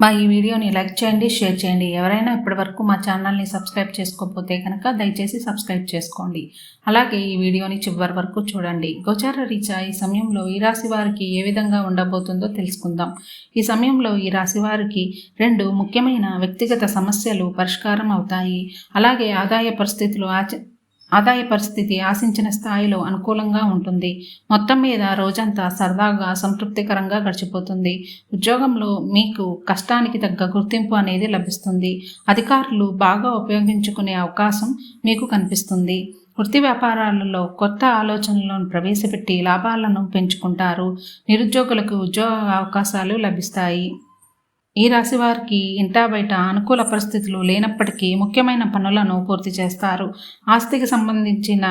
మా ఈ వీడియోని లైక్ చేయండి, షేర్ చేయండి. ఎవరైనా ఇప్పటివరకు మా ఛానల్ని సబ్స్క్రైబ్ చేసుకోకపోతే కనుక దయచేసి సబ్స్క్రైబ్ చేసుకోండి. అలాగే ఈ వీడియోని చివరి వరకు చూడండి. గోచార రీత్యా ఈ సమయంలో ఈ రాశి వారికి ఏ విధంగా ఉండబోతుందో తెలుసుకుందాం. ఈ సమయంలో ఈ రాశి వారికి 2 ముఖ్యమైన వ్యక్తిగత సమస్యలు పరిష్కారం అవుతాయి. అలాగే ఆదాయ పరిస్థితి ఆశించిన స్థాయిలో అనుకూలంగా ఉంటుంది. మొత్తం మీద రోజంతా సరదాగా సంతృప్తికరంగా గడిచిపోతుంది. ఉద్యోగంలో మీకు కష్టానికి తగ్గ గుర్తింపు అనేది లభిస్తుంది. అధికారులు బాగా ఉపయోగించుకునే అవకాశం మీకు కనిపిస్తుంది. వృత్తి వ్యాపారాలలో కొత్త ఆలోచనలను ప్రవేశపెట్టి లాభాలను పెంచుకుంటారు. నిరుద్యోగులకు ఉద్యోగ అవకాశాలు లభిస్తాయి. ఈ రాశి వారికి ఇంటా బయట అనుకూల పరిస్థితులు లేనప్పటికీ ముఖ్యమైన పనులను పూర్తి చేస్తారు. ఆస్తికి సంబంధించిన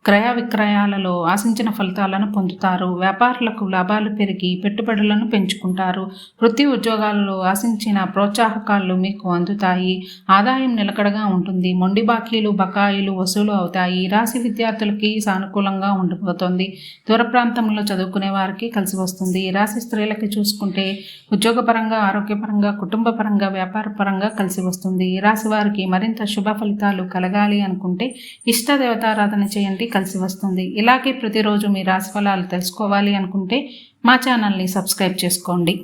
క్రయ విక్రయాలలో ఆశించిన ఫలితాలను పొందుతారు. వ్యాపారులకు లాభాలు పెరిగి పెట్టుబడులను పెంచుకుంటారు. వృత్తి ఉద్యోగాలలో ఆశించిన ప్రోత్సాహకాలు మీకు అందుతాయి. ఆదాయం నిలకడగా ఉంటుంది. మొండి బాకీలు బకాయిలు వసూలు అవుతాయి. రాశి విద్యార్థులకి సానుకూలంగా ఉండిపోతుంది. దూర ప్రాంతంలో చదువుకునే వారికి కలిసి వస్తుంది. రాశి స్త్రీలకి చూసుకుంటే ఉద్యోగపరంగా, ఆరోగ్యపరంగా, కుటుంబపరంగా, వ్యాపారపరంగా కలిసి వస్తుంది. ఈ రాశి వారికి మరింత శుభ ఫలితాలు కలగాలి అనుకుంటే ఇష్ట దేవతారాధన చేయండి, కలిసి వస్తుంది. ఇలాగే ప్రతిరోజు మీ రాశి ఫలాలు తెలుసుకోవాలి అనుకుంటే మా ఛానల్ని సబ్స్క్రైబ్ చేసుకోండి.